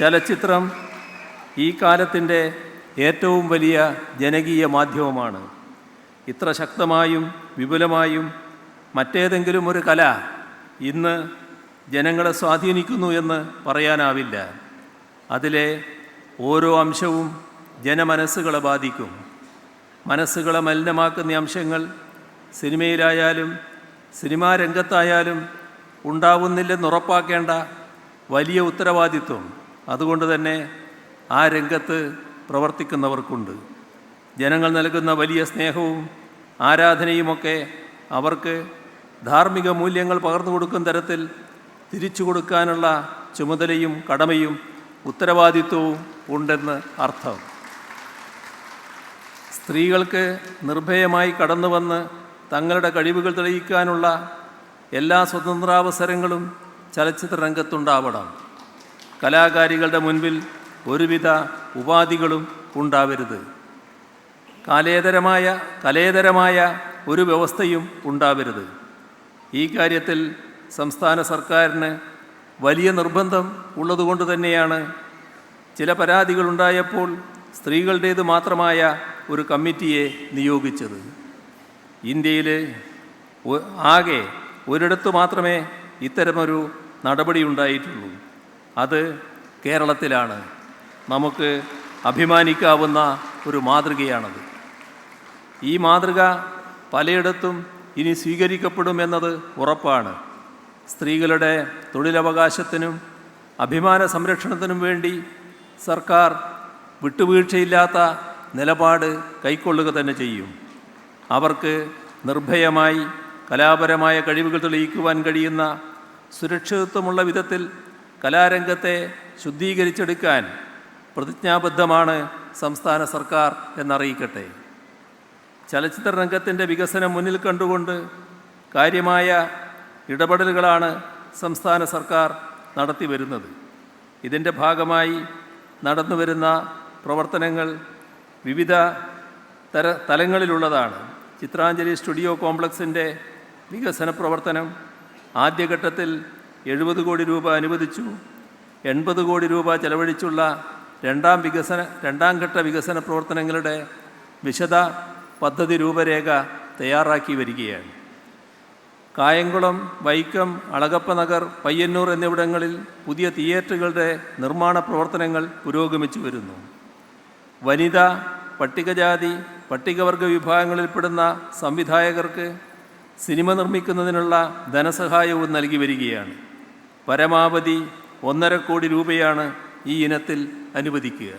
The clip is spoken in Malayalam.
ചലച്ചിത്രം ഈ കാലത്തിൻ്റെ ഏറ്റവും വലിയ ജനകീയ മാധ്യമമാണ്. ഇത്ര ശക്തമായും വിപുലമായും മറ്റേതെങ്കിലും ഒരു കല ഇന്ന് ജനങ്ങളെ സ്വാധീനിക്കുന്നു എന്ന് പറയാനാവില്ല. അതിലെ ഓരോ അംശവും ജനമനസ്സുകളെ ബാധിക്കും. മനസ്സുകളെ മലിനമാക്കുന്ന അംശങ്ങൾ സിനിമയിലായാലും സിനിമാ രംഗത്തായാലും ഉണ്ടാവുന്നില്ലെന്നുറപ്പാക്കേണ്ട വലിയ ഉത്തരവാദിത്വം അതുകൊണ്ട് തന്നെ ആ രംഗത്ത് പ്രവർത്തിക്കുന്നവർക്കുണ്ട്. ജനങ്ങൾ നൽകുന്ന വലിയ സ്നേഹവും ആരാധനയുമൊക്കെ അവർക്ക് ധാർമ്മിക മൂല്യങ്ങൾ പകർന്നു കൊടുക്കുന്ന തരത്തിൽ തിരിച്ചു കൊടുക്കാനുള്ള ചുമതലയും കടമയും ഉത്തരവാദിത്വവും ഉണ്ടെന്ന് അർത്ഥം. സ്ത്രീകൾക്ക് നിർഭയമായി കടന്നു വന്ന് തങ്ങളുടെ കഴിവുകൾ തെളിയിക്കാനുള്ള എല്ലാ സ്വതന്ത്രാവസരങ്ങളും ചലച്ചിത്ര രംഗത്തുണ്ടാവണം. കലാകാരികളുടെ മുൻപിൽ ഒരുവിധ ഉപാധികളും ഉണ്ടാവരുത്. കലേതരമായ ഒരു വ്യവസ്ഥയും ഉണ്ടാവരുത്. ഈ കാര്യത്തിൽ സംസ്ഥാന സർക്കാരിന് വലിയ നിർബന്ധം ഉള്ളതുകൊണ്ട് തന്നെയാണ് ചില പരാതികളുണ്ടായപ്പോൾ സ്ത്രീകളുടേത് മാത്രമായ ഒരു കമ്മിറ്റിയെ നിയോഗിച്ചത്. ഇന്ത്യയിൽ ആകെ ഒരിടത്തു മാത്രമേ ഇത്തരമൊരു നടപടി ഉണ്ടായിട്ടുള്ളൂ. അത് കേരളത്തിലാണ്. നമുക്ക് അഭിമാനിക്കാവുന്ന ഒരു മാതൃകയാണത്. ഈ മാതൃക പലയിടത്തും ഇനി സ്വീകരിക്കപ്പെടുമെന്നത് ഉറപ്പാണ്. സ്ത്രീകളുടെ തൊഴിലവകാശത്തിനും അഭിമാന സംരക്ഷണത്തിനും വേണ്ടി സർക്കാർ വിട്ടുവീഴ്ചയില്ലാത്ത നിലപാട് കൈക്കൊള്ളുക തന്നെ ചെയ്യും. അവർക്ക് നിർഭയമായി കലാപരമായ കഴിവുകൾ തെളിയിക്കുവാൻ കഴിയുന്ന സുരക്ഷിതത്വമുള്ള വിധത്തിൽ കലാരംഗത്തെ ശുദ്ധീകരിച്ചെടുക്കാൻ പ്രതിജ്ഞാബദ്ധമാണ് സംസ്ഥാന സർക്കാർ എന്നറിയിക്കട്ടെ. ചലച്ചിത്ര രംഗത്തിൻ്റെ വികസനം മുന്നിൽ കണ്ടുകൊണ്ട് കാര്യമായ ഇടപെടലുകളാണ് സംസ്ഥാന സർക്കാർ നടത്തി വരുന്നത്. ഇതിൻ്റെ ഭാഗമായി നടന്നുവരുന്ന പ്രവർത്തനങ്ങൾ വിവിധ തലങ്ങളിലുള്ളതാണ്. ചിത്രാഞ്ജലി സ്റ്റുഡിയോ കോംപ്ലക്സിൻ്റെ വികസന പ്രവർത്തനം ആദ്യഘട്ടത്തിൽ 70 കോടി രൂപ അനുവദിച്ചു. 80 കോടി രൂപ ചെലവഴിച്ചുള്ള രണ്ടാം ഘട്ട വികസന പ്രവർത്തനങ്ങളുടെ വിശദ പദ്ധതി രൂപരേഖ തയ്യാറാക്കി വരികയാണ്. കായംകുളം, വൈക്കം, അളഗപ്പ നഗർ, പയ്യന്നൂർ എന്നിവിടങ്ങളിൽ പുതിയ തിയേറ്ററുകളുടെ നിർമ്മാണ പ്രവർത്തനങ്ങൾ പുരോഗമിച്ചു വരുന്നു. വനിതാ, പട്ടികജാതി, പട്ടികവർഗ വിഭാഗങ്ങളിൽപ്പെടുന്ന സംവിധായകർക്ക് സിനിമ നിർമ്മിക്കുന്നതിനുള്ള ധനസഹായവും നൽകി വരികയാണ്. പരമാവധി 1.5 കോടി രൂപയാണ് ഈ ഇനത്തിൽ അനുവദിക്കുക.